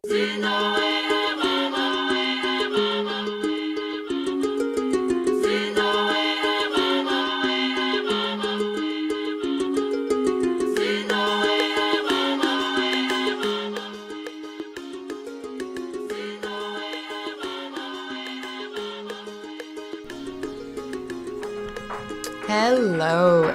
Hello,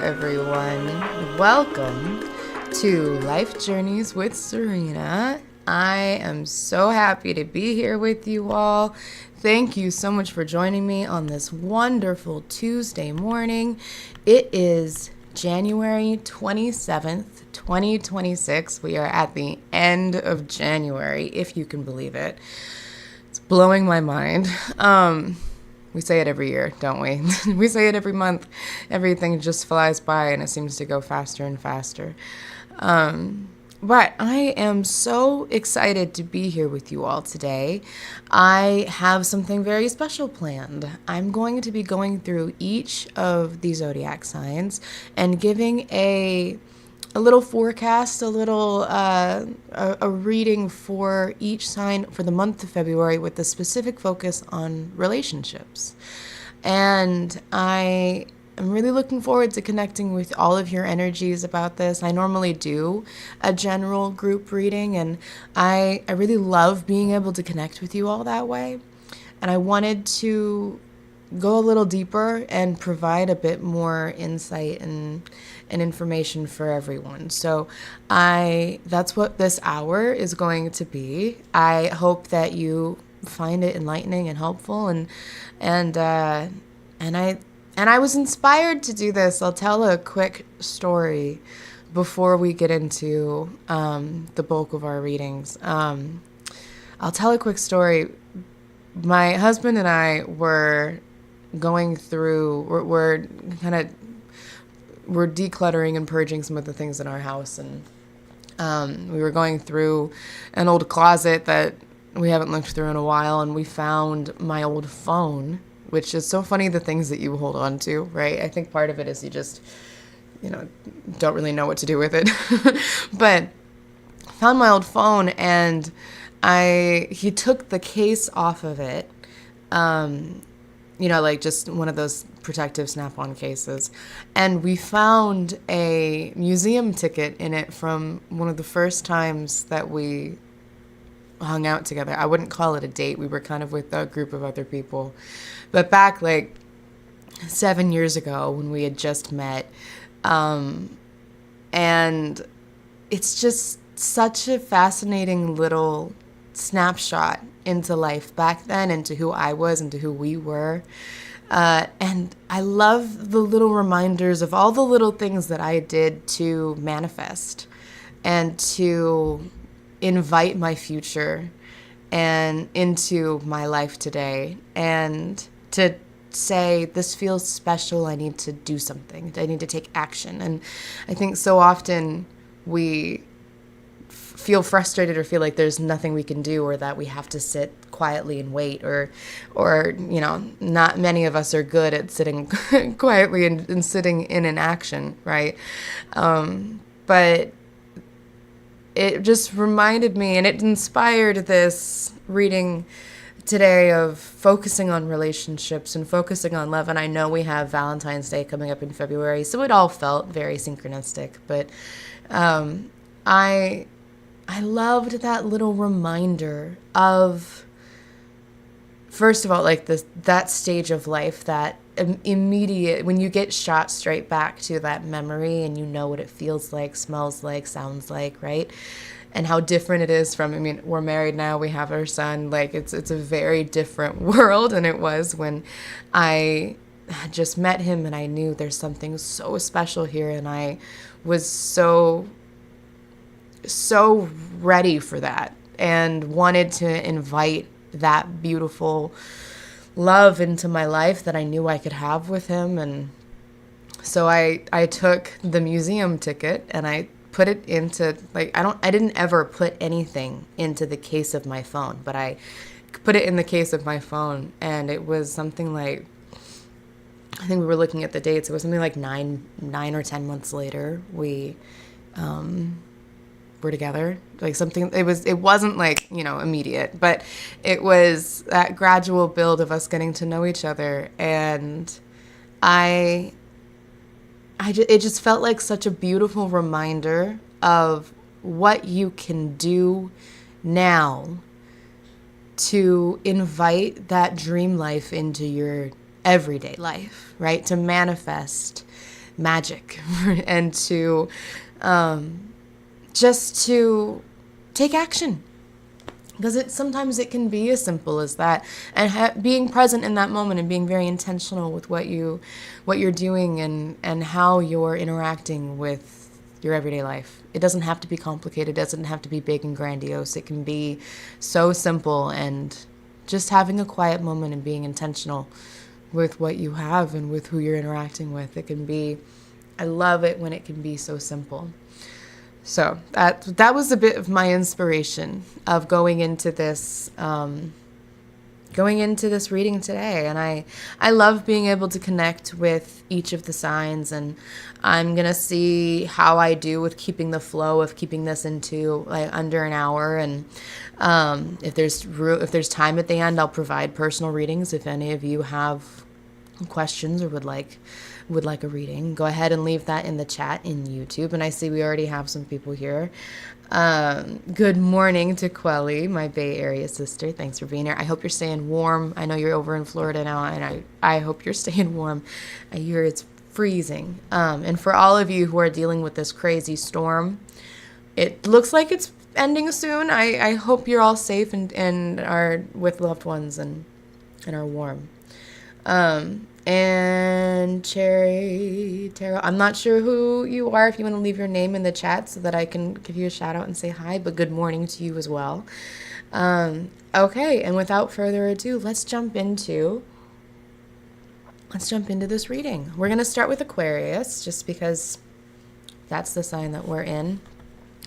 everyone. Welcome to Life Journeys with Serena. I am so happy to be here with you all. Thank you so much for joining me on this wonderful Tuesday morning. It is January 27th, 2026. We are at the end of January, if you can believe it. It's blowing my mind. We say it every year, don't we? We say it every month. Everything just flies by and it seems to go faster and faster. But I am so excited to be here with you all today. I have something very special planned. I'm going to be going through each of the zodiac signs and giving a little forecast, a reading for each sign for the month of February with a specific focus on relationships. And I am really looking forward to connecting with all of your energies about this. I normally do a general group reading, and I really love being able to connect with you all that way. And I wanted to go a little deeper and provide a bit more insight and information for everyone. So that's what this hour is going to be. I hope that you find it enlightening and helpful, and I was inspired to do this. I'll tell a quick story before we get into the bulk of our readings. I'll tell a quick story. My husband and I were going through, we're decluttering and purging some of the things in our house, and we were going through an old closet that we haven't looked through in a while, and we found my old phone, which is so funny, the things that you hold on to, right? I think part of it is you just, don't really know what to do with it. But I found my old phone, and he took the case off of it, just one of those protective snap-on cases. And we found a museum ticket in it from one of the first times that we hung out together. I wouldn't call it a date. We were kind of with a group of other people. But back 7 years ago when we had just met. And it's just such a fascinating little snapshot into life back then, into who I was and to who we were. And I love the little reminders of all the little things that I did to manifest and to invite my future and into my life today, and to say, this feels special, I need to do something, I need to take action. And I think so often we feel frustrated or feel like there's nothing we can do, or that we have to sit quietly and wait, or not many of us are good at sitting quietly and sitting in an action, right? But it just reminded me, and it inspired this reading today of focusing on relationships and focusing on love. And I know we have Valentine's Day coming up in February, so it all felt very synchronistic. But I loved that little reminder of, first of all, that stage of life, that immediate, when you get shot straight back to that memory and you know what it feels like, smells like, sounds like, right? And how different it is from, we're married now, we have our son, it's a very different world than it was when I had just met him, and I knew there's something so special here, and I was so ready for that and wanted to invite that beautiful love into my life that I knew I could have with him. And so I took the museum ticket and I put it into, I didn't ever put anything into the case of my phone, but I put it in the case of my phone, and it was something like, I think we were looking at the dates, it was something like nine or 10 months later, we we're together. Like something, it wasn't like, immediate, but it was that gradual build of us getting to know each other. And it just felt like such a beautiful reminder of what you can do now to invite that dream life into your everyday life, right? To manifest magic and to just to take action. Because sometimes it can be as simple as that, and being present in that moment and being very intentional with what you're doing and how you're interacting with your everyday life. It doesn't have to be complicated. It doesn't have to be big and grandiose. It can be so simple, and just having a quiet moment and being intentional with what you have and with who you're interacting with. I love it when it can be so simple. So that was a bit of my inspiration of going into this reading today. And I love being able to connect with each of the signs, and I'm going to see how I do with keeping the flow of keeping this into like under an hour. And if there's time at the end, I'll provide personal readings. If any of you have questions or would like a reading, go ahead and leave that in the chat in YouTube. And I see we already have some people here. Good morning to Quelly, my Bay Area sister. Thanks for being here. I hope you're staying warm. I know you're over in Florida now, and I hope you're staying warm. I hear it's freezing. And for all of you who are dealing with this crazy storm, it looks like it's ending soon. I hope you're all safe and are with loved ones and are warm. And Cherry Tarot, I'm not sure who you are, if you want to leave your name in the chat so that I can give you a shout out and say hi, but good morning to you as well. Okay, and without further ado, let's jump into this reading. We're going to start with Aquarius, just because that's the sign that we're in,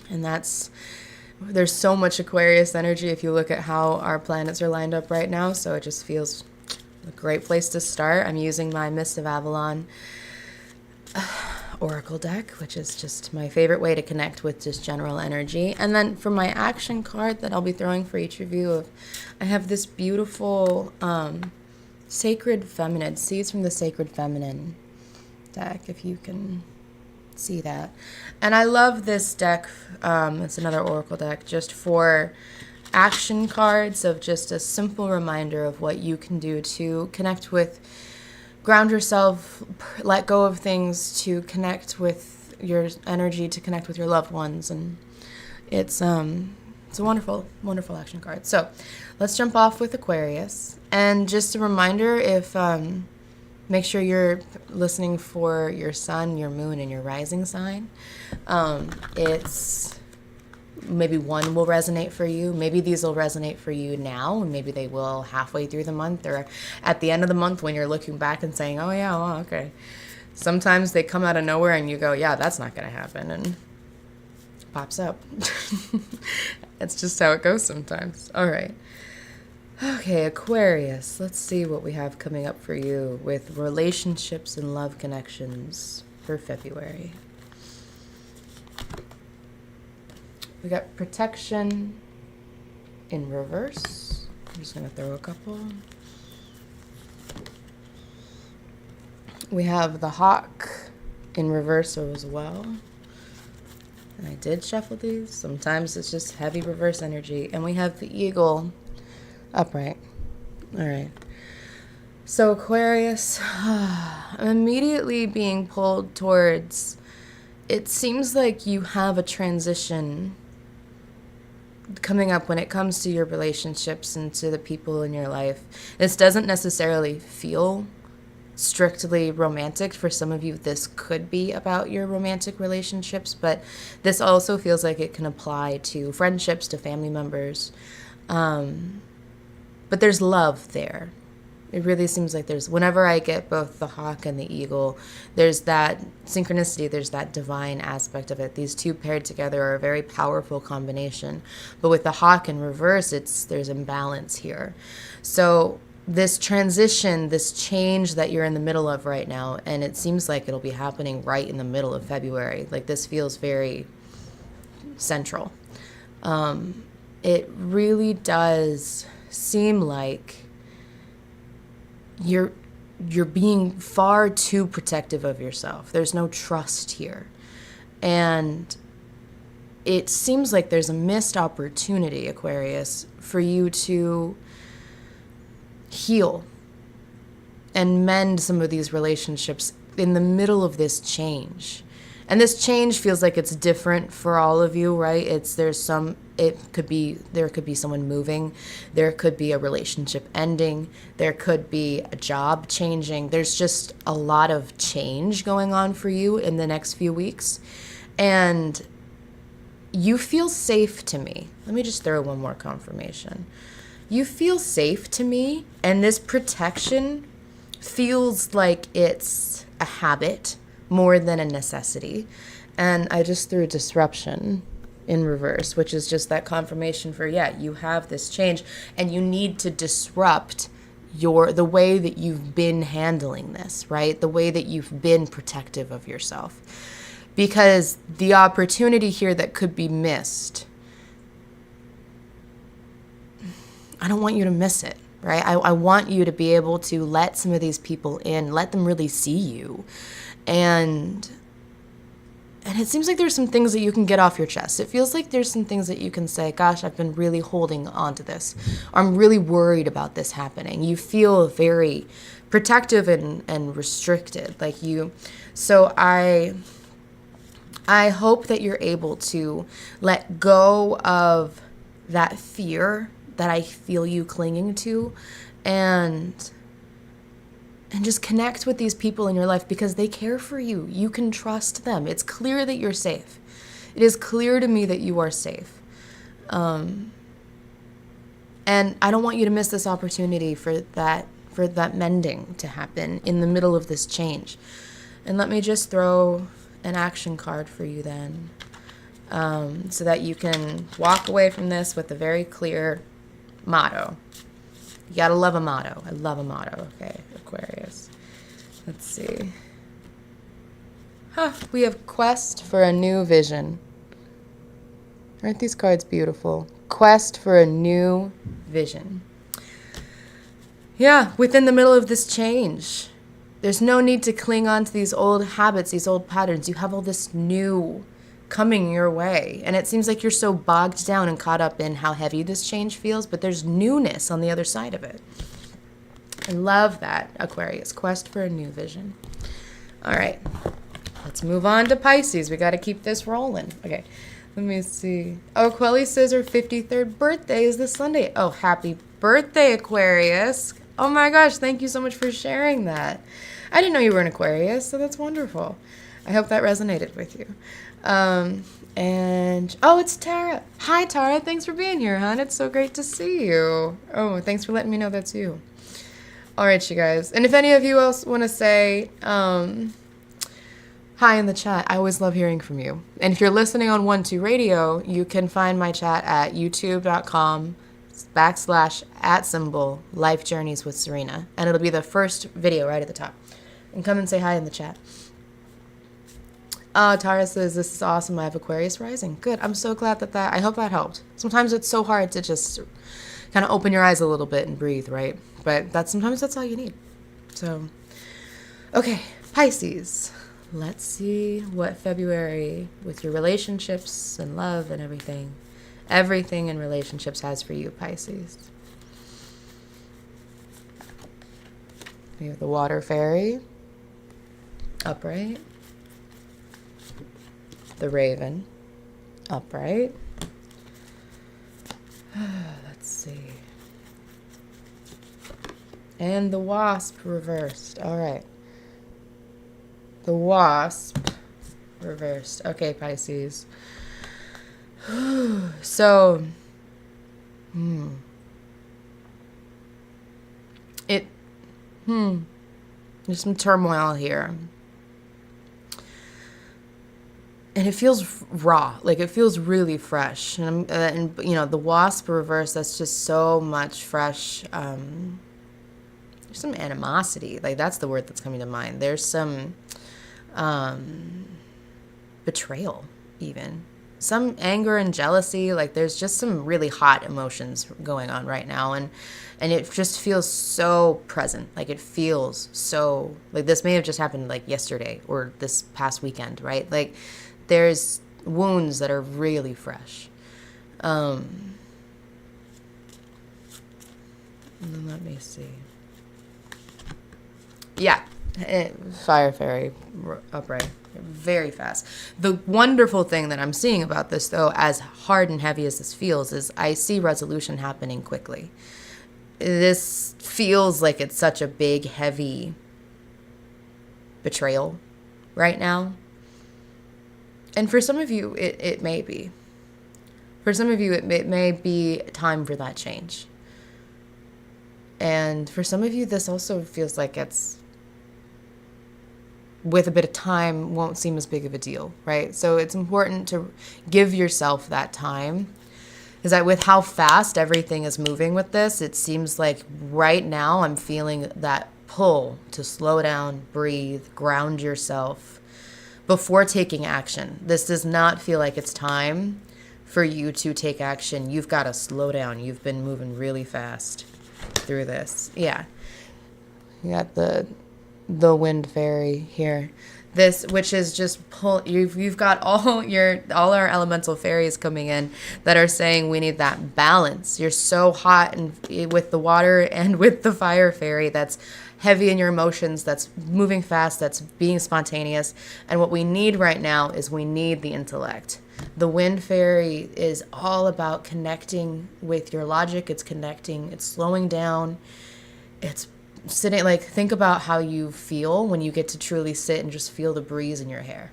and there's so much Aquarius energy if you look at how our planets are lined up right now, so it just feels a great place to start. I'm using my Mist of Avalon Oracle deck, which is just my favorite way to connect with just general energy. And then for my action card that I'll be throwing for each of you, I have this beautiful Sacred Feminine, Seeds from the Sacred Feminine deck, if you can see that. And I love this deck. It's another Oracle deck just for action cards of just a simple reminder of what you can do to connect with, ground yourself, let go of things, to connect with your energy, to connect with your loved ones. And it's a wonderful, wonderful action card. So let's jump off with Aquarius. And just a reminder, make sure you're listening for your sun, your moon, and your rising sign. Maybe one will resonate for you. Maybe these will resonate for you now, and maybe they will halfway through the month or at the end of the month when you're looking back and saying, oh yeah, well, okay. Sometimes they come out of nowhere and you go, yeah, that's not going to happen, and it pops up. It's just how it goes sometimes. All right. Okay, Aquarius. Let's see what we have coming up for you with relationships and love connections for February. We got protection in reverse. I'm just going to throw a couple. We have the hawk in reverse as well. And I did shuffle these. Sometimes it's just heavy reverse energy. And we have the eagle upright. All right. So Aquarius, I'm immediately being pulled towards, it seems like you have a transition coming up when it comes to your relationships and to the people in your life. This doesn't necessarily feel strictly romantic. For some of you, this could be about your romantic relationships, but this also feels like it can apply to friendships, to family members. But there's love there. It really seems like whenever I get both the hawk and the eagle, there's that synchronicity, there's that divine aspect of it. These two paired together are a very powerful combination. But with the hawk in reverse, there's imbalance here. So this transition, this change that you're in the middle of right now, and it seems like it'll be happening right in the middle of February. Like this feels very central. It really does seem like you're being far too protective of yourself. There's no trust here. And it seems like there's a missed opportunity, Aquarius, for you to heal and mend some of these relationships in the middle of this change. And this change feels like it's different for all of you, right? There could be someone moving, there could be a relationship ending, there could be a job changing. There's just a lot of change going on for you in the next few weeks. And you feel safe to me. Let me just throw one more confirmation. You feel safe to me, and this protection feels like it's a habit more than a necessity. And I just threw disruption in reverse, which is just that confirmation for, you have this change and you need to disrupt the way that you've been handling this, right? The way that you've been protective of yourself. Because the opportunity here that could be missed, I don't want you to miss it, right? I want you to be able to let some of these people in, let them really see you. And it seems like there's some things that you can get off your chest. It feels like there's some things that you can say, gosh, I've been really holding on to this. Or I'm really worried about this happening. You feel very protective and restricted. So I hope that you're able to let go of that fear that I feel you clinging to and just connect with these people in your life because they care for you. You can trust them. It's clear that you're safe. It is clear to me that you are safe. And I don't want you to miss this opportunity for that mending to happen in the middle of this change. And let me just throw an action card for you then, so that you can walk away from this with a very clear motto. You gotta love a motto. I love a motto. Okay, Aquarius. Let's see. We have quest for a new vision. Aren't these cards beautiful? Quest for a new vision. Yeah, within the middle of this change, there's no need to cling on to these old habits, these old patterns. You have all this new coming your way. And it seems like you're so bogged down and caught up in how heavy this change feels, but there's newness on the other side of it. I love that, Aquarius. Quest for a new vision. All right. Let's move on to Pisces. We got to keep this rolling. Okay. Let me see. Oh, Quelly says her 53rd birthday is this Sunday. Oh, happy birthday, Aquarius. Oh my gosh. Thank you so much for sharing that. I didn't know you were an Aquarius, so that's wonderful. I hope that resonated with you. It's Tara. Hi, Tara. Thanks for being here, hon. It's so great to see you. Oh, thanks for letting me know that's you. All right, you guys. And if any of you else want to say hi in the chat, I always love hearing from you. And if you're listening on 12 Radio, you can find my chat at youtube.com/@Life Journeys with Serena. And it'll be the first video right at the top. And come and say hi in the chat. Tara says, this is awesome. I have Aquarius rising. Good. I'm so glad I hope that helped. Sometimes it's so hard to just kind of open your eyes a little bit and breathe, right? But sometimes that's all you need. So, okay, Pisces. Let's see what February with your relationships and love and everything in relationships has for you, Pisces. We have the water fairy, upright. The raven, upright. Let's see. And the wasp reversed. All right. The wasp reversed. Okay, Pisces. So, there's some turmoil here. And it feels raw, like it feels really fresh. And the wasp reverse, that's just so much fresh. There's some animosity, like that's the word that's coming to mind. There's some betrayal, even. some anger and jealousy. Like there's just some really hot emotions going on right now, and it just feels so present. Like it feels so like this may have just happened like yesterday or this past weekend, right? Like there's wounds that are really fresh. Let me see. Yeah, fire fairy upright, very fast. The wonderful thing that I'm seeing about this, though, as hard and heavy as this feels, is I see resolution happening quickly. This feels like it's such a big, heavy betrayal right now. And for some of you, it may be. For some of you, it may be time for that change. And for some of you, this also feels like it's, with a bit of time, won't seem as big of a deal, right? So it's important to give yourself that time. Is that with how fast everything is moving with this, it seems like right now I'm feeling that pull to slow down, breathe, ground yourself before taking action. This does not feel like it's time for you to take action. You've got to slow down. You've been moving really fast through this. Yeah. You got the wind fairy here. This, which is just you've got all our elemental fairies coming in that are saying we need that balance. You're so hot and with the water and with the fire fairy that's heavy in your emotions, that's moving fast, that's being spontaneous. And what we need right now is we need the intellect. The wind fairy is all about connecting with your logic. It's connecting, it's slowing down. It's sitting, like, think about how you feel when you get to truly sit and just feel the breeze in your hair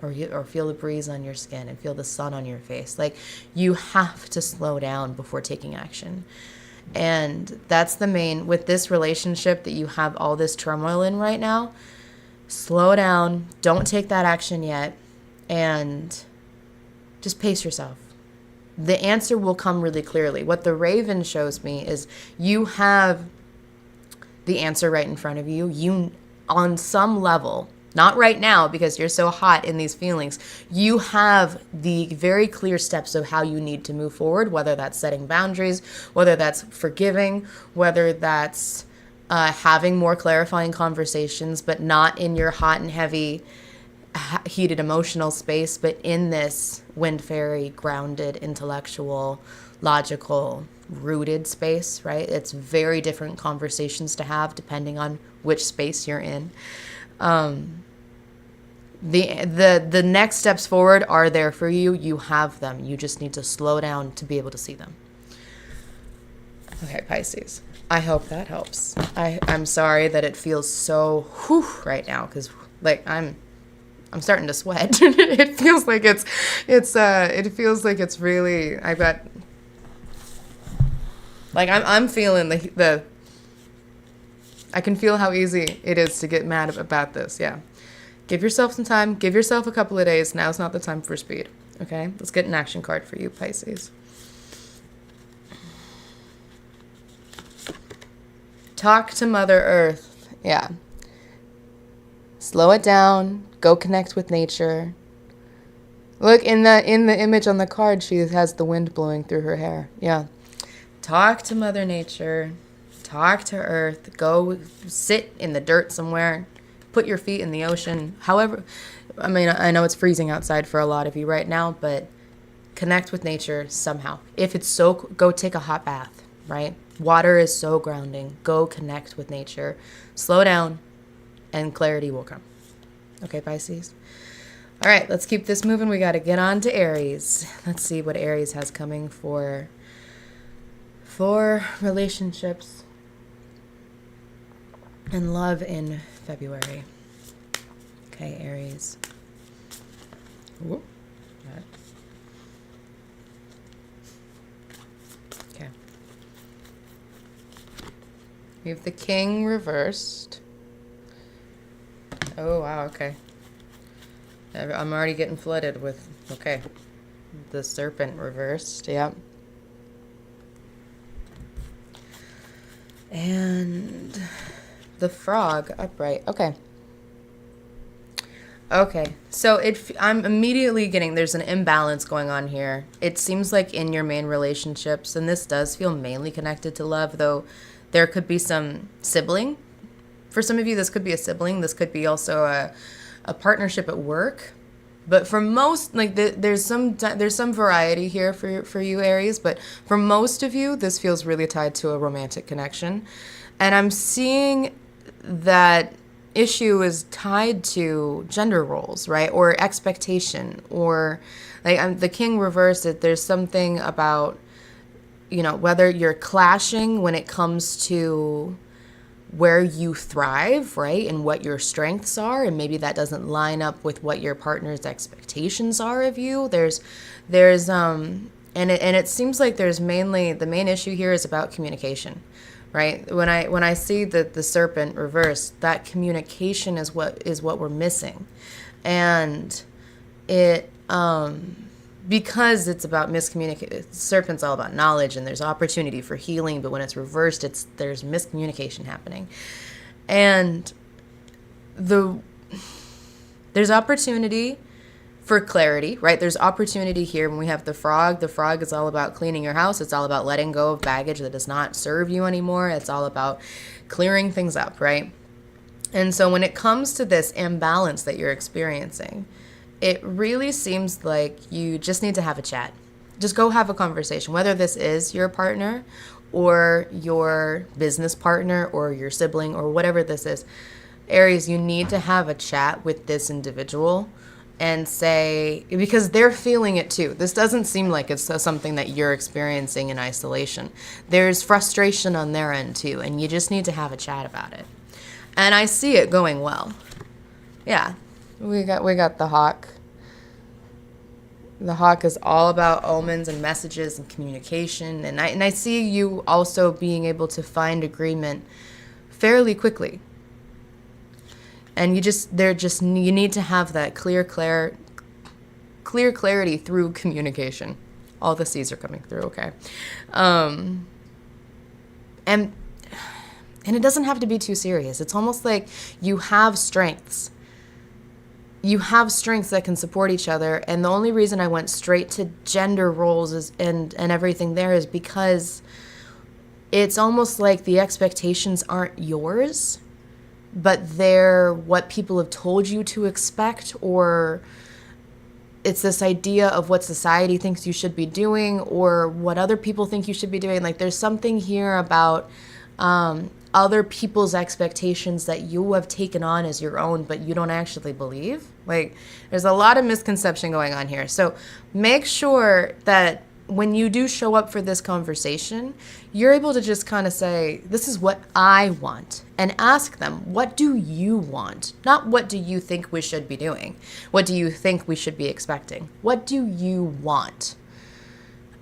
or feel the breeze on your skin and feel the sun on your face. Like, you have to slow down before taking action. And that's the main, with this relationship that you have all this turmoil in right now, slow down, don't take that action yet, and just pace yourself. The answer will come really clearly. What the raven shows me is you have the answer right in front of you. You, on some level, not right now because you're so hot in these feelings, you have the very clear steps of how you need to move forward, whether that's setting boundaries, whether that's forgiving, whether that's having more clarifying conversations, but not in your hot and heavy, heated emotional space, but in this wind fairy, grounded, intellectual, logical, rooted space, right? It's very different conversations to have depending on which space you're in. The next steps forward are there for you. You have them. You just need to slow down to be able to see them. Okay, Pisces. I hope that helps. I'm sorry that it feels so whew right now because like I'm starting to sweat. It feels like it feels like it's really, I bet, like I'm feeling the I can feel how easy it is to get mad about this. Yeah. Give yourself some time. Give yourself a couple of days. Now's not the time for speed. Okay? Let's get an action card for you, Pisces. Talk to Mother Earth. Yeah. Slow it down. Go connect with nature. Look, in the image on the card, she has the wind blowing through her hair. Yeah. Talk to Mother Nature. Talk to Earth. Go sit in the dirt somewhere. Put your feet in the ocean. However, I mean, I know it's freezing outside for a lot of you right now, but connect with nature somehow. If it's so, go take a hot bath, right? Water is so grounding. Go connect with nature. Slow down, and clarity will come. Okay, Pisces? All right, let's keep this moving. We got to get on to Aries. Let's see what Aries has coming for relationships and love in February. Okay, Aries. Whoop. Okay. We have the King reversed. Oh, wow, okay. I'm already getting flooded with, okay. The Serpent reversed, yep. And the Frog upright. Okay. Okay, so I'm immediately getting there's an imbalance going on here. It seems like in your main relationships, and this does feel mainly connected to love, though there could be some sibling. For some of you, this could be a sibling. This could be also a partnership at work. But for most, like there's some variety here for you Aries. But for most of you, this feels really tied to a romantic connection, and I'm seeing that issue is tied to gender roles, right? Or expectation, or like the king reversed it. There's something about, whether you're clashing when it comes to where you thrive, right? And what your strengths are. And maybe that doesn't line up with what your partner's expectations are of you. And it seems like there's mainly, the main issue here is about communication. Right. When I see the serpent reversed, that communication is what we're missing, and it because it's about miscommunication. Serpent's all about knowledge, and there's opportunity for healing. But when it's reversed, there's miscommunication happening, and there's opportunity for clarity, right? There's opportunity here when we have the frog. The frog is all about cleaning your house. It's all about letting go of baggage that does not serve you anymore. It's all about clearing things up, right? And so when it comes to this imbalance that you're experiencing, it really seems like you just need to have a chat. Just go have a conversation, whether this is your partner or your business partner or your sibling or whatever this is. Aries, you need to have a chat with this individual and say, because they're feeling it too. This doesn't seem like it's something that you're experiencing in isolation. There's frustration on their end too, and you just need to have a chat about it. And I see it going well. Yeah, we got the hawk. The hawk is all about omens and messages and communication, and I see you also being able to find agreement fairly quickly. And you need to have that clear clarity through communication. All the C's are coming through, okay? And it doesn't have to be too serious. It's almost like you have strengths. You have strengths that can support each other. And the only reason I went straight to gender roles and everything there is because it's almost like the expectations aren't yours, but they're what people have told you to expect, or it's this idea of what society thinks you should be doing or what other people think you should be doing. Like there's something here about other people's expectations that you have taken on as your own, but you don't actually believe. Like there's a lot of misconception going on here. So make sure that when you do show up for this conversation, you're able to just kind of say, this is what I want, and ask them, what do you want? Not what do you think we should be doing? What do you think we should be expecting? What do you want?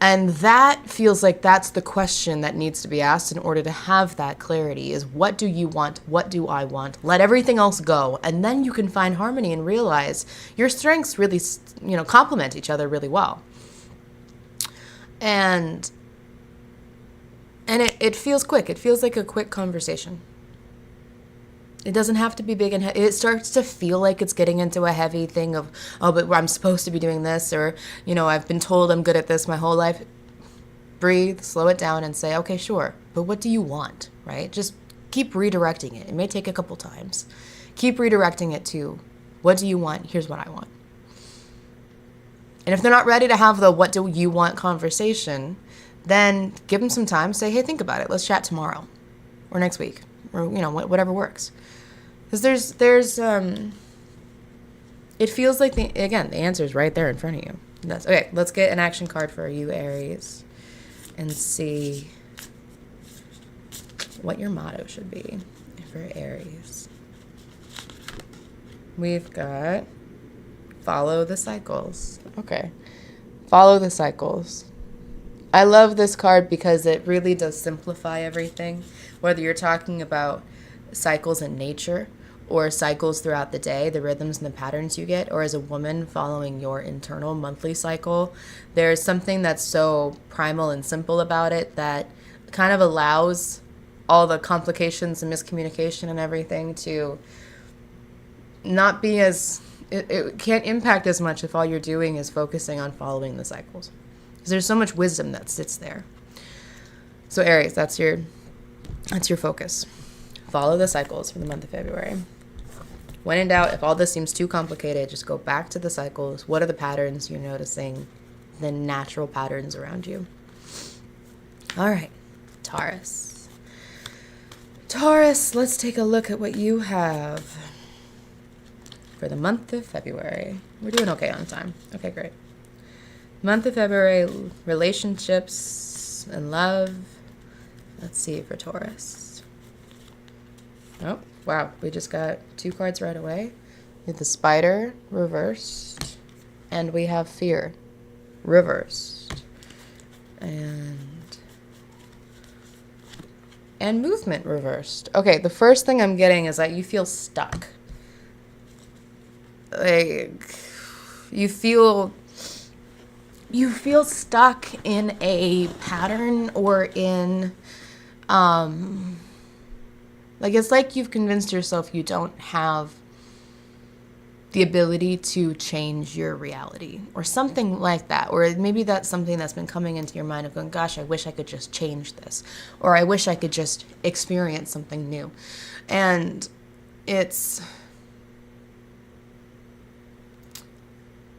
And that feels like that's the question that needs to be asked in order to have that clarity is, what do you want? What do I want? Let everything else go. And then you can find harmony and realize your strengths really, complement each other really well. And it feels quick. It feels like a quick conversation. It doesn't have to be big and it starts to feel like it's getting into a heavy thing of, oh, but I'm supposed to be doing this, or, I've been told I'm good at this my whole life. Breathe, slow it down and say, okay, sure, but what do you want, right? Just keep redirecting it. It may take a couple times. Keep redirecting it to, what do you want? Here's what I want. And if they're not ready to have the what do you want conversation, then give them some time. Say, hey, think about it. Let's chat tomorrow or next week or, whatever works. Because it feels like, the answer is right there in front of you. Okay, let's get an action card for you, Aries, and see what your motto should be for Aries. We've got follow the cycles. Okay. Follow the cycles. I love this card because it really does simplify everything. Whether you're talking about cycles in nature or cycles throughout the day, the rhythms and the patterns you get, or as a woman following your internal monthly cycle, there's something that's so primal and simple about it that kind of allows all the complications and miscommunication and everything to not be as it can't impact as much if all you're doing is focusing on following the cycles. Because there's so much wisdom that sits there. So Aries, that's your focus. Follow the cycles for the month of February. When in doubt, if all this seems too complicated, just go back to the cycles. What are the patterns you're noticing? The natural patterns around you. All right, Taurus. Taurus, let's take a look at what you have for the month of February. We're doing okay on time. Okay, great. Month of February, relationships and love. Let's see for Taurus. Oh, wow. We just got 2 cards right away. We have the Spider reversed, and we have Fear reversed. And Movement reversed. Okay, the first thing I'm getting is that you feel stuck. Like, you feel stuck in a pattern or in, like, it's like you've convinced yourself you don't have the ability to change your reality or something like that. Or maybe that's something that's been coming into your mind of going, gosh, I wish I could just change this. Or I wish I could just experience something new. And it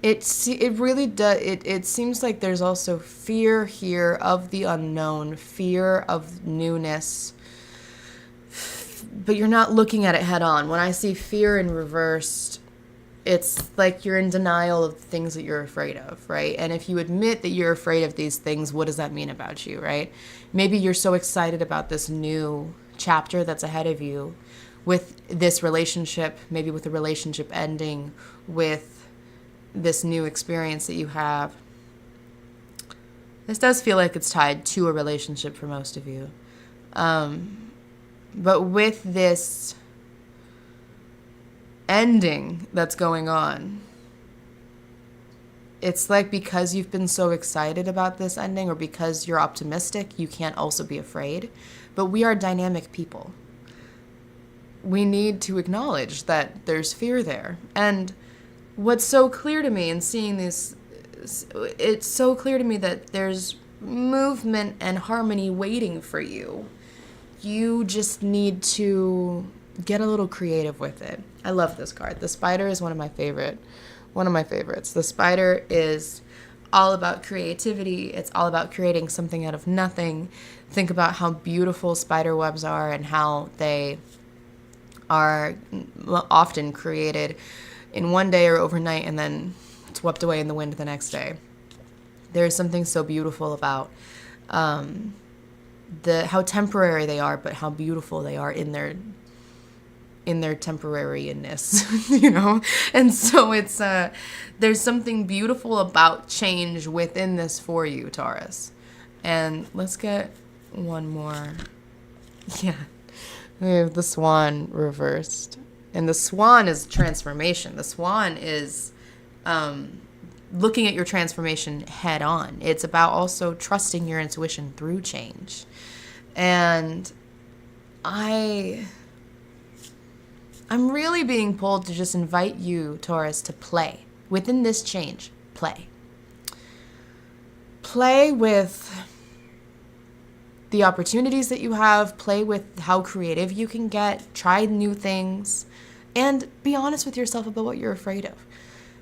really does. It seems like there's also fear here of the unknown, fear of newness, but you're not looking at it head on. When I see fear in reversed, it's like you're in denial of the things that you're afraid of, right? And if you admit that you're afraid of these things, what does that mean about you, right? Maybe you're so excited about this new chapter that's ahead of you with this relationship, maybe with the relationship ending, with this new experience that you have. This does feel like it's tied to a relationship for most of you. But with this ending that's going on, it's like because you've been so excited about this ending or because you're optimistic, you can't also be afraid. But we are dynamic people. We need to acknowledge that there's fear there. And what's so clear to me in seeing this, it's so clear to me that there's movement and harmony waiting for you. You just need to get a little creative with it. I love this card. The Spider is one of my favorites. The Spider is all about creativity. It's all about creating something out of nothing. Think about how beautiful spider webs are and how they are often created in one day or overnight and then swept away in the wind the next day. There's something so beautiful about how temporary they are, but how beautiful they are in their temporariness, you know? And so it's there's something beautiful about change within this for you, Taurus. And let's get one more. Yeah. We have the Swan reversed. And the Swan is transformation. The Swan is looking at your transformation head on. It's about also trusting your intuition through change. And I'm really being pulled to just invite you, Taurus, to play. Within this change, play. Play with the opportunities that you have. Play with how creative you can get. Try new things. And be honest with yourself about what you're afraid of.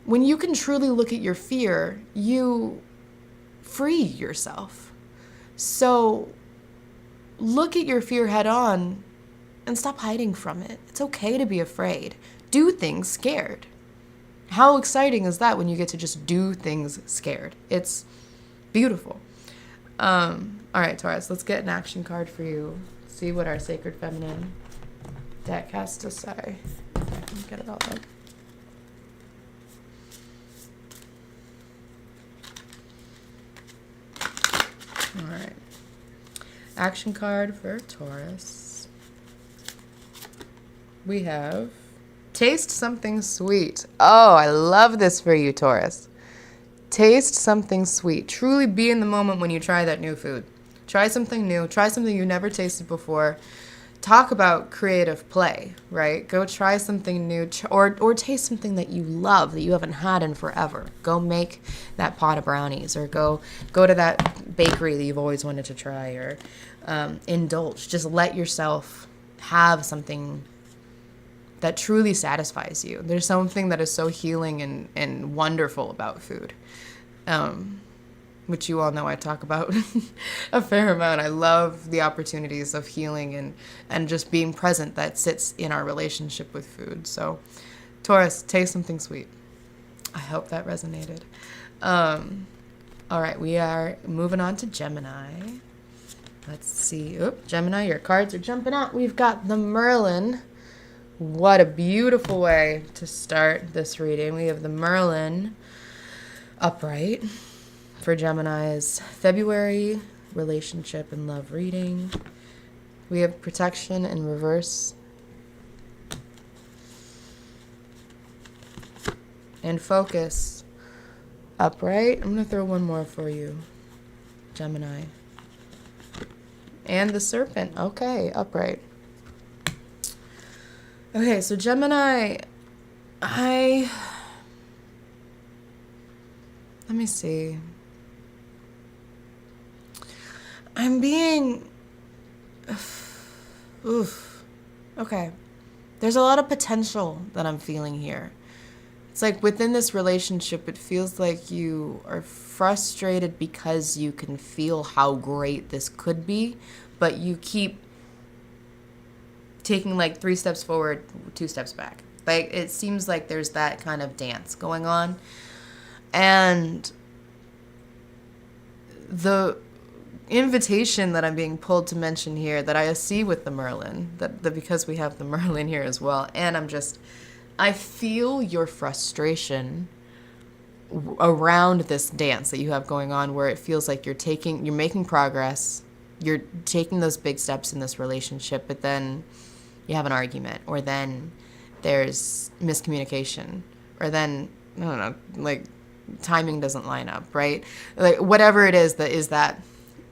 When you can truly look at your fear, you free yourself. So look at your fear head on and stop hiding from it. It's okay to be afraid. Do things scared. How exciting is that when you get to just do things scared? It's beautiful. All right, Taurus, let's get an action card for you. See what our Sacred Feminine deck has to say. I can get it all up. All right. Action card for Taurus. We have taste something sweet. Oh, I love this for you, Taurus. Taste something sweet. Truly be in the moment when you try that new food. Try something new. Try something you never tasted before. talk about creative play, right? Go try something new, or taste something that you love that you haven't had in forever. Go make that pot of brownies, or go to that bakery that you've always wanted to try, or indulge. Just let yourself have something that truly satisfies you. There's something that is so healing and wonderful about food, which you all know I talk about a fair amount. I love the opportunities of healing and just being present that sits in our relationship with food. So, Taurus, taste something sweet. I hope that resonated. All right, we are moving on to Gemini. Let's see. Oop, Gemini, your cards are jumping out. We've got the Merlin. What a beautiful way to start this reading. We have the Merlin upright for Gemini's February relationship and love reading. We have protection in reverse. And focus upright. I'm going to throw one more for you, Gemini. And the serpent. Okay, upright. Okay, so Gemini, let me see. I'm being, okay. There's a lot of potential that I'm feeling here. It's like within this relationship, it feels like you are frustrated because you can feel how great this could be, but you keep taking like 3 steps forward, 2 steps back. Like it seems like there's that kind of dance going on. And the invitation that I'm being pulled to mention here that I see with the Merlin, that because we have the Merlin here as well, and I feel your frustration around this dance that you have going on, where it feels like you're making progress, you're taking those big steps in this relationship, but then you have an argument, or then there's miscommunication, or then, I don't know, like timing doesn't line up, right? Like whatever it is that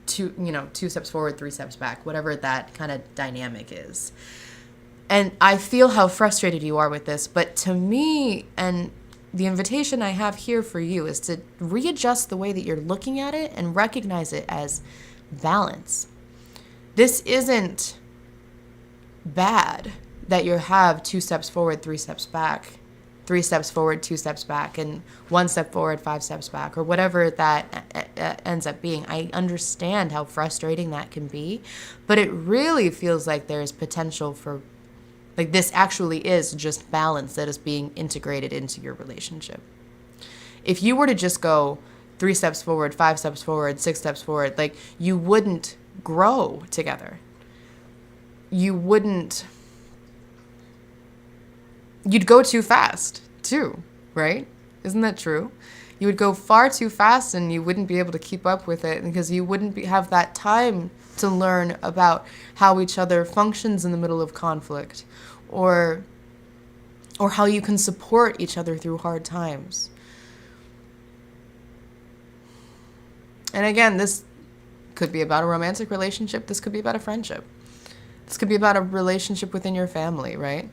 2 steps forward, 3 steps back, whatever that kind of dynamic is. And I feel how frustrated you are with this, but to me, and the invitation I have here for you is to readjust the way that you're looking at it and recognize it as balance. This isn't bad that you have 2 steps forward, 3 steps back, 3 steps forward, 2 steps back, and 1 step forward, 5 steps back, or whatever that ends up being. I understand how frustrating that can be, but it really feels like there's potential for, like, this actually is just balance that is being integrated into your relationship. If you were to just go 3 steps forward, 5 steps forward, 6 steps forward, like, you wouldn't grow together. You'd go too fast, too, right? Isn't that true? You would go far too fast and you wouldn't be able to keep up with it because you wouldn't have that time to learn about how each other functions in the middle of conflict, or how you can support each other through hard times. And again, this could be about a romantic relationship. This could be about a friendship. This could be about a relationship within your family, right?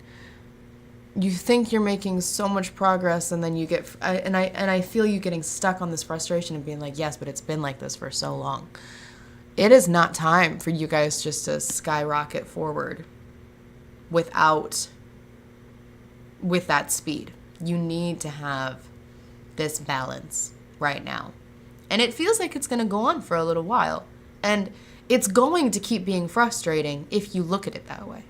You think you're making so much progress, and then you get, and I feel you getting stuck on this frustration and being like, yes, but it's been like this for so long. It is not time for you guys just to skyrocket forward with that speed. You need to have this balance right now. And it feels like it's going to go on for a little while. And it's going to keep being frustrating if you look at it that way.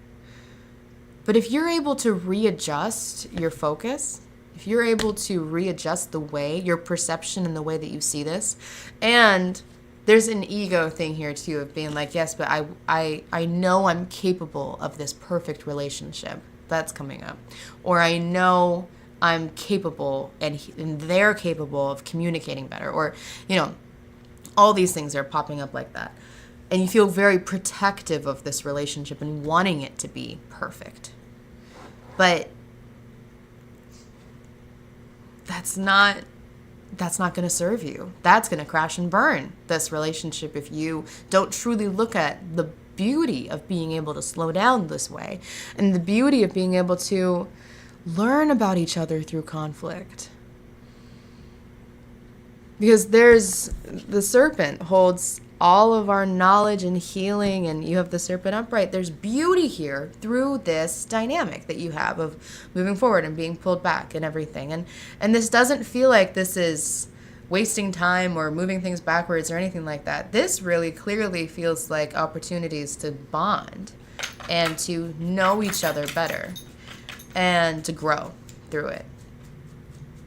But if you're able to readjust your focus, if you're able to readjust your perception and the way that you see this, and there's an ego thing here too of being like, yes, but I know I'm capable of this perfect relationship that's coming up. Or I know I'm capable and they're capable of communicating better. Or, all these things are popping up like that. And you feel very protective of this relationship and wanting it to be perfect. But that's not going to serve you. That's going to crash and burn this relationship if you don't truly look at the beauty of being able to slow down this way, and the beauty of being able to learn about each other through conflict. Because the serpent holds all of our knowledge and healing, and you have the serpent upright. There's beauty here through this dynamic that you have of moving forward and being pulled back and everything. And this doesn't feel like this is wasting time or moving things backwards or anything like that. This really clearly feels like opportunities to bond and to know each other better and to grow through it.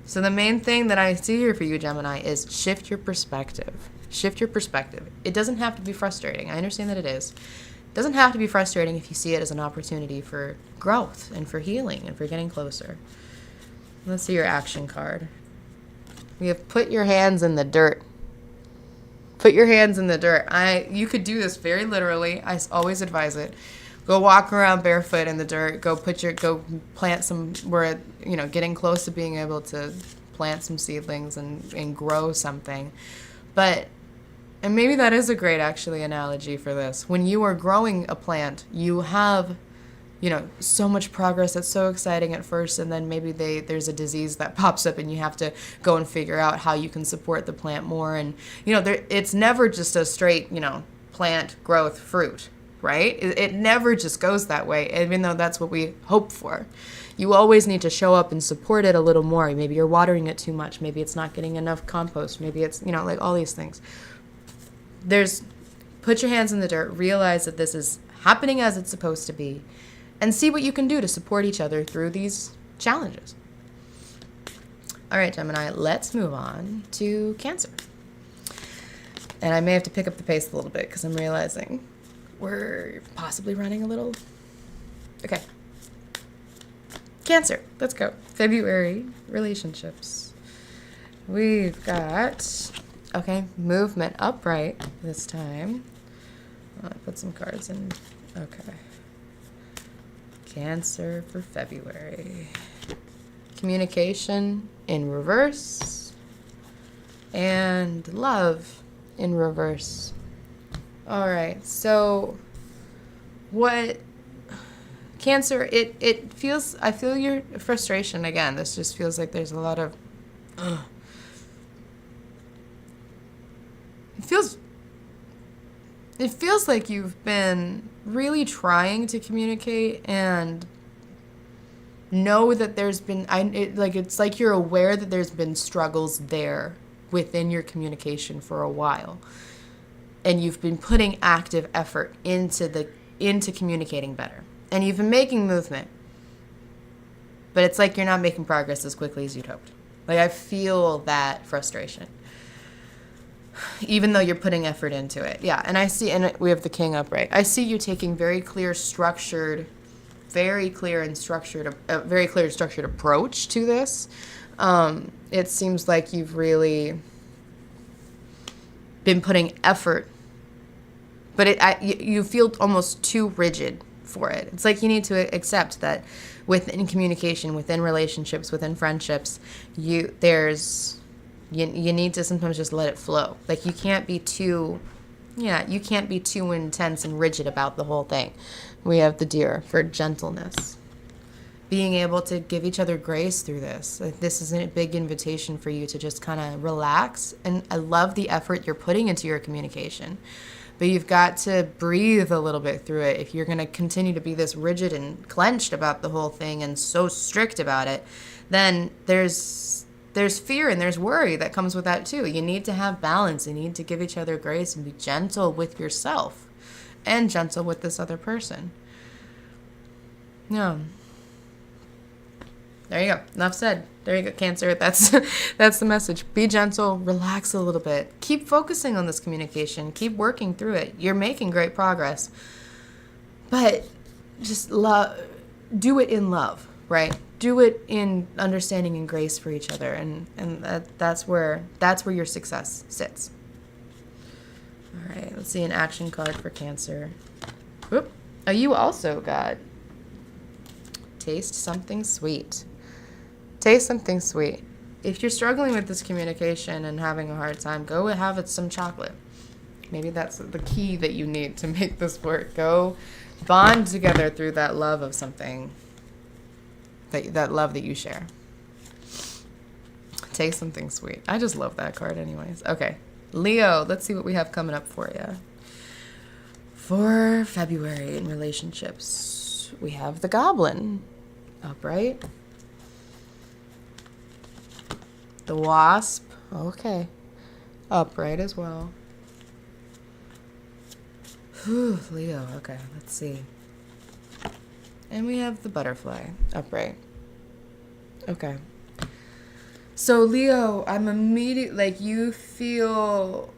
So the main thing that I see here for you, Gemini, is shift your perspective. Shift your perspective. It doesn't have to be frustrating. I understand that it is. It doesn't have to be frustrating if you see it as an opportunity for growth and for healing and for getting closer. Let's see your action card. We have put your hands in the dirt. Put your hands in the dirt. You could do this very literally. I always advise it. Go walk around barefoot in the dirt. Go plant some. We're getting close to being able to plant some seedlings and grow something. And maybe that is a great actually analogy for this. When you are growing a plant, you have so much progress that's so exciting at first, and then maybe there's a disease that pops up and you have to go and figure out how you can support the plant more. And it's never just a straight plant growth fruit, right? It never just goes that way, even though that's what we hope for. You always need to show up and support it a little more. Maybe you're watering it too much. Maybe it's not getting enough compost. Maybe it's like all these things. Put your hands in the dirt, realize that this is happening as it's supposed to be, and see what you can do to support each other through these challenges. All right, Gemini, let's move on to Cancer. And I may have to pick up the pace a little bit because I'm realizing we're possibly running a little. Okay. Cancer, let's go. February, relationships. We've got, movement upright this time. I'll put some cards in. Okay. Cancer for February. Communication in reverse. And love in reverse. All right, so what Cancer, it feels, I feel your frustration again. This just feels like there's a lot of, it feels like you've been really trying to communicate and know that there's been, it's like you're aware that there's been struggles there within your communication for a while. And you've been putting active effort into communicating better. And you've been making movement, but it's like you're not making progress as quickly as you'd hoped. Like, I feel that frustration, even though you're putting effort into it. Yeah, and I see, and we have the King upright. I see you taking very clear and structured approach to this. It seems like you've really been putting effort, but you feel almost too rigid for it. It's like you need to accept that within communication, within relationships, within friendships, you need to sometimes just let it flow. Like you can't be too intense and rigid about the whole thing. We have the Deer for gentleness. Being able to give each other grace through this. Like, this is a big invitation for you to just kind of relax. And I love the effort you're putting into your communication. But you've got to breathe a little bit through it. If you're going to continue to be this rigid and clenched about the whole thing and so strict about it, then there's fear and there's worry that comes with that too. You need to have balance. You need to give each other grace and be gentle with yourself and gentle with this other person. Yeah. There you go. Enough said. There you go, Cancer. That's the message. Be gentle. Relax a little bit. Keep focusing on this communication. Keep working through it. You're making great progress. But just do it in love, right? Do it in understanding and grace for each other, and that's where your success sits. All right. Let's see an action card for Cancer. Whoop. Oh, you also got taste something sweet. Taste something sweet. If you're struggling with this communication and having a hard time, go have some chocolate. Maybe that's the key that you need to make this work. Go bond together through that love of something, that love that you share. Take something sweet. I just love that card anyways. Okay, Leo, let's see what we have coming up for you. For February in relationships, we have the Goblin upright. The Wasp, okay, upright as well. Whew, Leo, okay, let's see. And we have the Butterfly upright. Okay. So Leo, I'm immediately, like, you feel,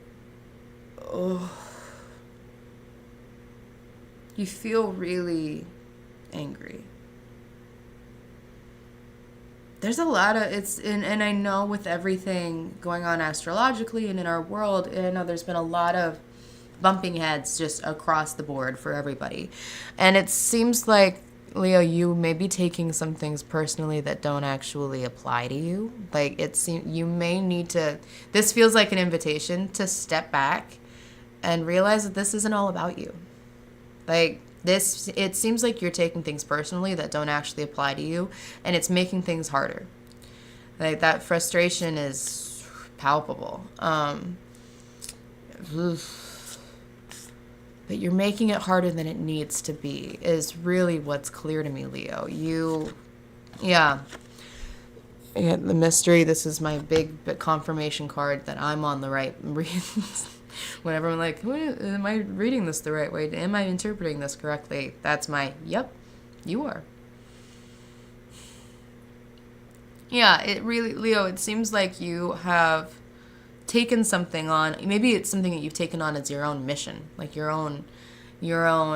you feel really angry. There's a lot of, and I know with everything going on astrologically and in our world, I know there's been a lot of bumping heads just across the board for everybody. And it seems like, Leo, you may be taking some things personally that don't actually apply to you. Like, you may need to, this feels like an invitation to step back and realize that this isn't all about you. Like, it seems like you're taking things personally that don't actually apply to you, and it's making things harder. Like, that frustration is palpable. But you're making it harder than it needs to be, is really what's clear to me, Leo. Yeah, the mystery, this is my big confirmation card that I'm on the right reasons. Whenever I'm like, am I reading this the right way? Am I interpreting this correctly? That's my, yep, you are. Yeah, it really, Leo, it seems like you have taken something on. Maybe it's something that you've taken on as your own mission, like your own, you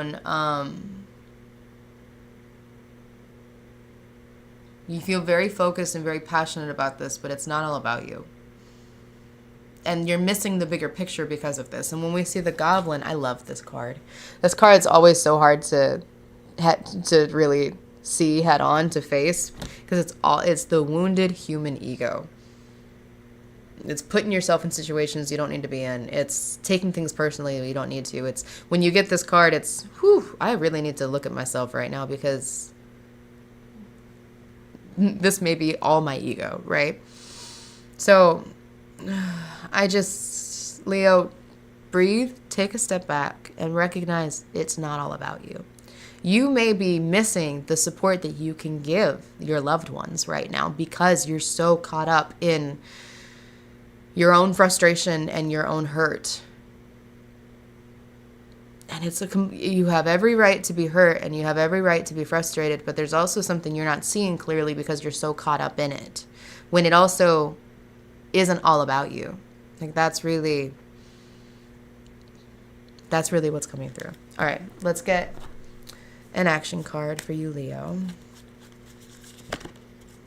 feel very focused and very passionate about this, but it's not all about you. And you're missing the bigger picture because of this. And when we see the Goblin, I love this card. This card's always so hard to really see head on, to face, because it's the wounded human ego. It's putting yourself in situations you don't need to be in. It's taking things personally you don't need to. It's when you get this card, it's, whew, I really need to look at myself right now because this may be all my ego, right? So Leo, breathe, take a step back, and recognize it's not all about you. You may be missing the support that you can give your loved ones right now because you're so caught up in your own frustration and your own hurt. And you have every right to be hurt and you have every right to be frustrated, but there's also something you're not seeing clearly because you're so caught up in it, when it also isn't all about you. Like, that's really what's coming through. All right, let's get an action card for you, Leo.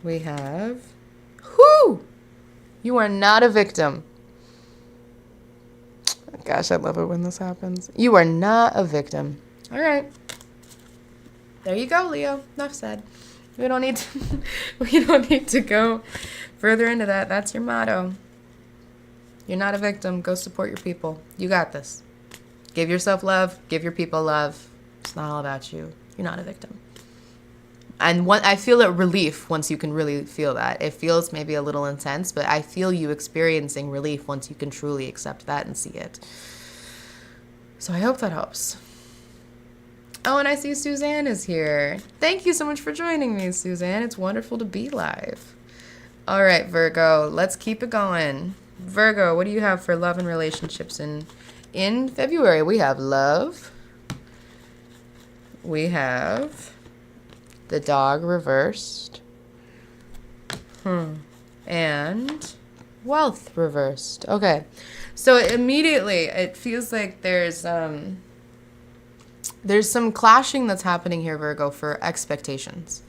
We have, you are not a victim. Gosh, I love it when this happens. You are not a victim. All right. There you go, Leo. Enough said. We don't need to go further into that. That's your motto. You're not a victim. Go support your people. You got this. Give yourself love. Give your people love. It's not all about you. You're not a victim. And I feel a relief once you can really feel that. It feels maybe a little intense, but I feel you experiencing relief once you can truly accept that and see it. So I hope that helps. Oh, and I see Suzanne is here. Thank you so much for joining me, Suzanne. It's wonderful to be live. All right, Virgo, let's keep it going. Virgo, what do you have for love and relationships in February? We have love. We have the dog reversed. And wealth reversed. Okay. So immediately it feels like there's some clashing that's happening here, Virgo, for expectations.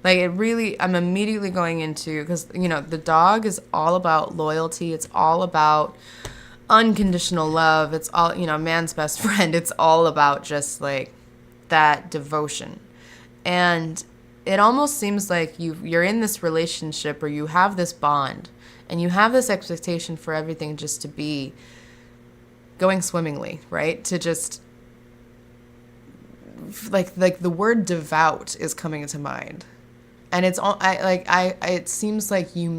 Like, I'm immediately going into, because, the dog is all about loyalty. It's all about unconditional love. It's all, man's best friend. It's all about just like that devotion. And it almost seems like you're in this relationship, or you have this bond, and you have this expectation for everything just to be going swimmingly, right? To just like the word devout is coming to mind. And it's all it seems like you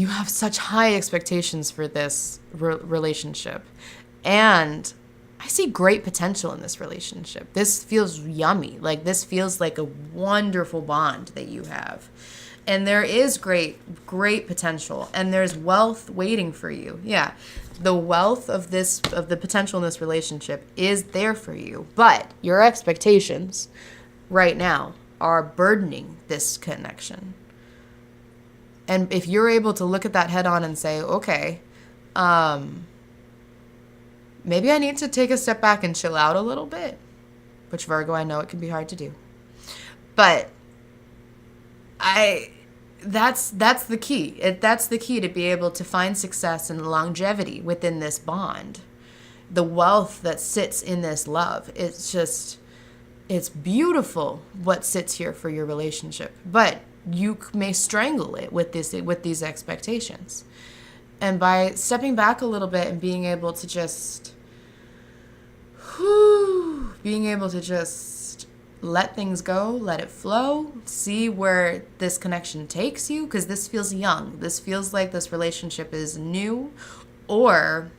have such high expectations for this relationship. And I see great potential in this relationship. This feels yummy. Like, this feels like a wonderful bond that you have. And there is great potential. And there's wealth waiting for you. Yeah. The wealth of the potential in this relationship is there for you. But your expectations right now are burdening this connection. And if you're able to look at that head on and say, okay, maybe I need to take a step back and chill out a little bit, which, Virgo, I know it can be hard to do. But that's the key. That's the key to be able to find success and longevity within this bond. The wealth that sits in this love. It's beautiful what sits here for your relationship. But you may strangle it with these expectations. And by stepping back a little bit and being able to just let things go, let it flow, see where this connection takes you, because this feels young. This feels like this relationship is new, or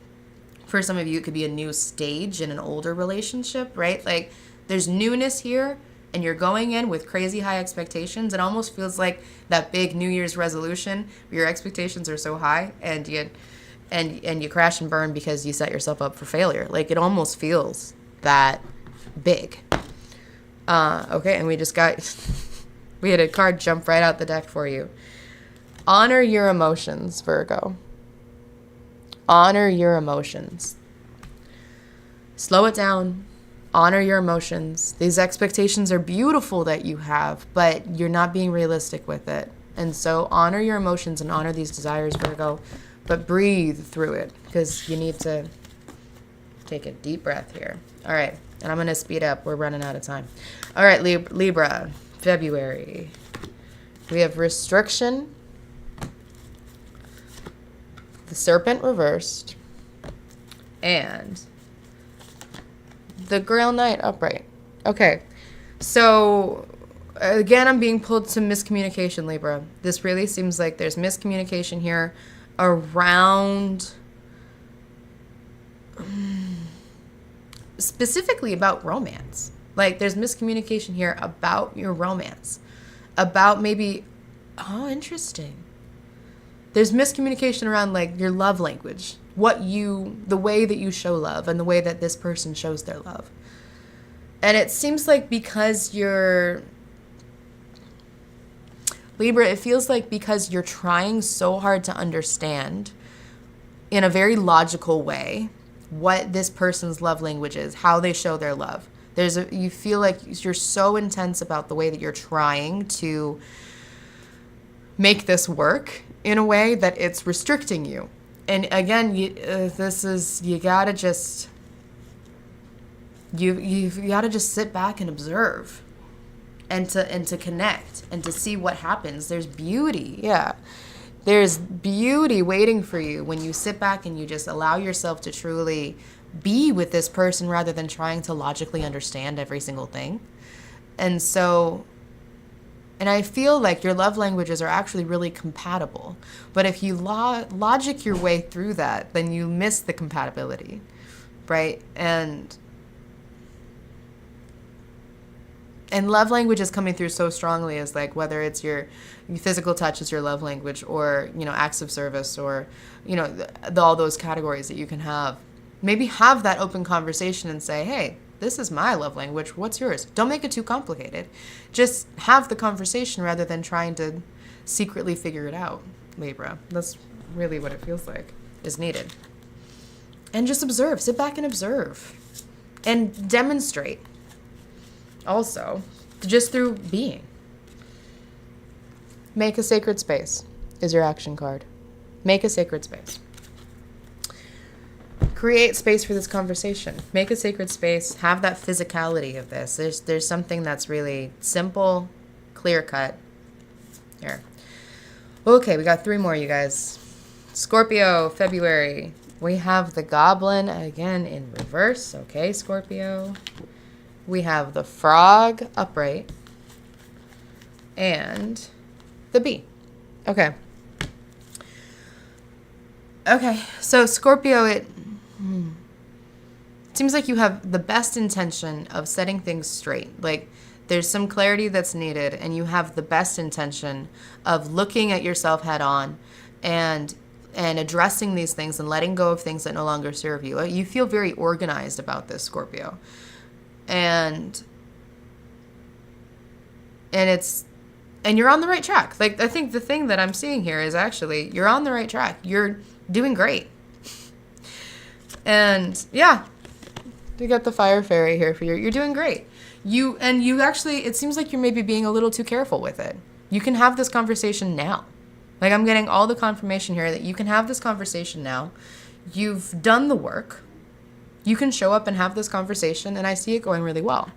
for some of you, it could be a new stage in an older relationship, right? Like, there's newness here, and you're going in with crazy high expectations. It almost feels like that big New Year's resolution where your expectations are so high and you crash and burn because you set yourself up for failure. Like, it almost feels that big. Okay, and we had a card jump right out the deck for you. Honor your emotions, Virgo. Honor your emotions. Slow it down. Honor your emotions. These expectations are beautiful that you have, but you're not being realistic with it. And so honor your emotions and honor these desires, Virgo, but breathe through it, because you need to take a deep breath here. All right, and I'm going to speed up. We're running out of time. All right, Libra, February. We have restriction, the serpent reversed, and the Grail Knight upright. Okay, so again, I'm being pulled to miscommunication, Libra. This really seems like there's miscommunication here around, specifically about romance. Like, there's miscommunication here about your romance, about maybe, oh, interesting. There's miscommunication around, like, your love language, the way that you show love and the way that this person shows their love. And it seems like because you're, Libra, it feels like because you're trying so hard to understand in a very logical way what this person's love language is, how they show their love. You feel like you're so intense about the way that you're trying to make this work in a way that it's restricting you. And again, you gotta just sit back and observe, and to connect and to see what happens. There's beauty, yeah. There's beauty waiting for you when you sit back and you just allow yourself to truly be with this person rather than trying to logically understand every single thing. And I feel like your love languages are actually really compatible. But if you logic your way through that, then you miss the compatibility, right? And love language is coming through so strongly as, like, whether it's your physical touch is your love language, or, acts of service, or, all those categories that you can have. Maybe have that open conversation and say, hey, this is my love language. What's yours? Don't make it too complicated. Just have the conversation rather than trying to secretly figure it out, Libra. That's really what it feels like is needed. And just observe. Sit back and observe. And demonstrate. Also, just through being. Make a sacred space is your action card. Make a sacred space. Create space for this conversation. Make a sacred space. Have that physicality of this. There's something that's really simple, clear cut. Here. Okay, we got 3 more, you guys. Scorpio, February. We have the goblin again in reverse. Okay, Scorpio. We have the frog upright. And the bee. Okay. Okay, so Scorpio, it seems like you have the best intention of setting things straight. Like, there's some clarity that's needed, and you have the best intention of looking at yourself head on and addressing these things and letting go of things that no longer serve you. You feel very organized about this, Scorpio. And you're on the right track. Like, I think the thing that I'm seeing here is actually you're on the right track. You're doing great. And yeah, you got the fire fairy here for you. You're doing great. You actually, it seems like you're maybe being a little too careful with it. You can have this conversation now. Like, I'm getting all the confirmation here that you can have this conversation now. You've done the work. You can show up and have this conversation, and I see it going really well.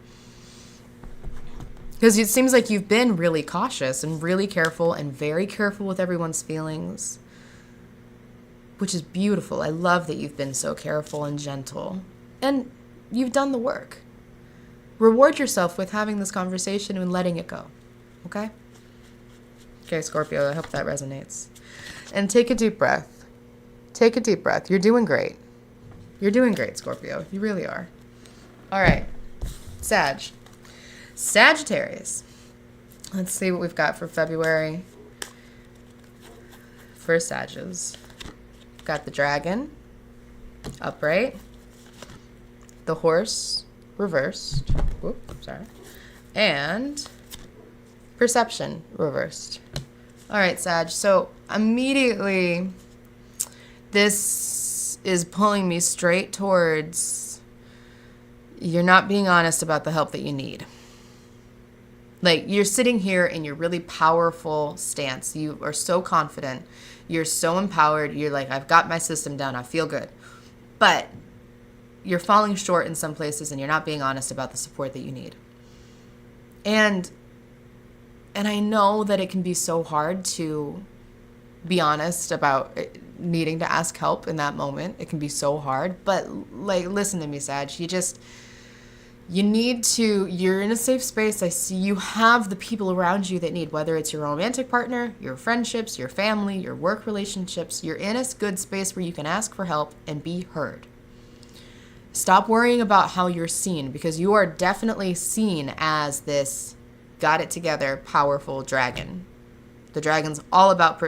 Because it seems like you've been really cautious and really careful and very careful with everyone's feelings, which is beautiful. I love that you've been so careful and gentle, and you've done the work. Reward yourself with having this conversation and letting it go, okay? Okay, Scorpio, I hope that resonates. And take a deep breath. Take a deep breath. You're doing great. You're doing great, Scorpio. You really are. All right, Sagittarius. Let's see what we've got for February. For Sagittarius. We've got the dragon, upright. The horse, reversed. Whoop, sorry. And perception, reversed. All right, Sag. So immediately, this is pulling me straight towards you're not being honest about the help that you need. Like, you're sitting here in your really powerful stance. You are so confident. You're so empowered. You're like, I've got my system down. I feel good. But you're falling short in some places, and you're not being honest about the support that you need. And I know that it can be so hard to be honest about needing to ask help in that moment. It can be so hard. But, like, listen to me, Sag. You're in a safe space. I see you have the people around you that need, whether it's your romantic partner, your friendships, your family, your work relationships. You're in a good space where you can ask for help and be heard. Stop worrying about how you're seen, because you are definitely seen as this got it together, powerful dragon. The dragon's all about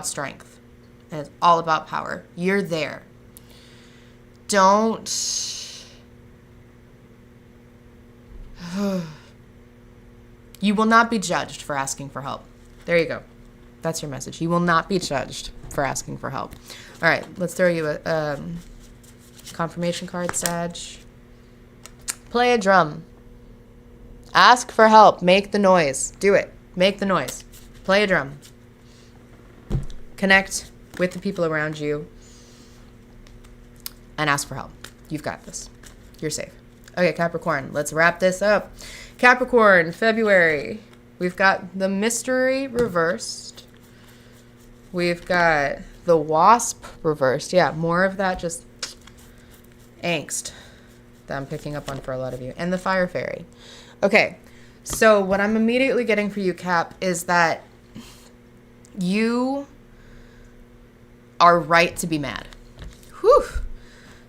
strength, and it's all about power. You're there. You will not be judged for asking for help. There you go. That's your message. You will not be judged for asking for help. All right, let's throw you a confirmation card, Sag. Play a drum. Ask for help. Make the noise. Do it. Make the noise. Play a drum. Connect with the people around you and ask for help. You've got this. You're safe. Okay, Capricorn, let's wrap this up. Capricorn, February. We've got the mystery reversed. We've got the wasp reversed. Yeah, more of that just angst that I'm picking up on for a lot of you. And the fire fairy. Okay, so what I'm immediately getting for you, Cap, is that you are right to be mad. Whew.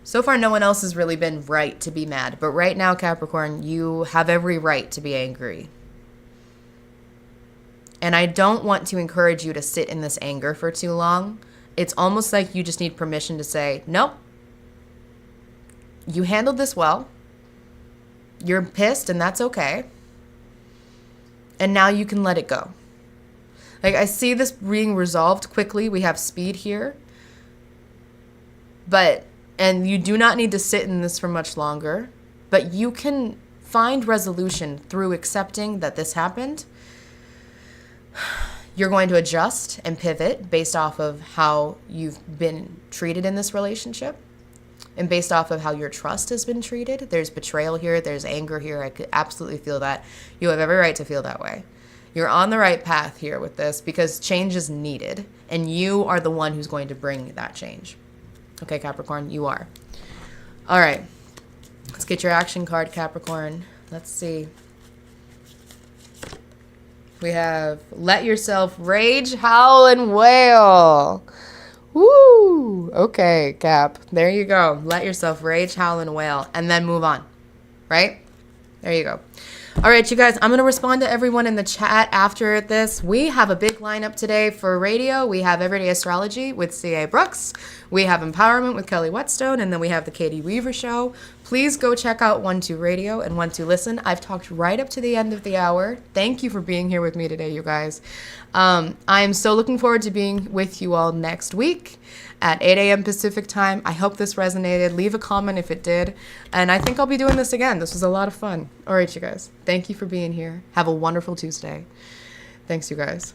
So far, no one else has really been right to be mad. But right now, Capricorn, you have every right to be angry. And I don't want to encourage you to sit in this anger for too long. It's almost like you just need permission to say, nope. You handled this well. You're pissed, and that's okay. And now you can let it go. Like, I see this being resolved quickly. We have speed here. And you do not need to sit in this for much longer. But you can find resolution through accepting that this happened. You're going to adjust and pivot based off of how you've been treated in this relationship. And based off of how your trust has been treated. There's betrayal here. There's anger here. I could absolutely feel that. You have every right to feel that way. You're on the right path here with this because change is needed. And you are the one who's going to bring that change. Okay, Capricorn, you are. All right. Let's get your action card, Capricorn. Let's see. We have let yourself rage, howl, and wail. Woo! Okay, Cap. There you go. Let yourself rage, howl, and wail, and then move on. Right? There you go. All right, you guys, I'm going to respond to everyone in the chat after this. We have a big lineup today for radio. We have Everyday Astrology with C.A. Brooks. We have Empowerment with Kelly Whetstone. And then we have the Katie Weaver Show. Please go check out 1-2 Radio and 1-2 Listen. I've talked right up to the end of the hour. Thank you for being here with me today, you guys. I'm so looking forward to being with you all next week at 8 a.m. Pacific time. I hope this resonated. Leave a comment if it did. And I think I'll be doing this again. This was a lot of fun. All right, you guys. Thank you for being here. Have a wonderful Tuesday. Thanks, you guys.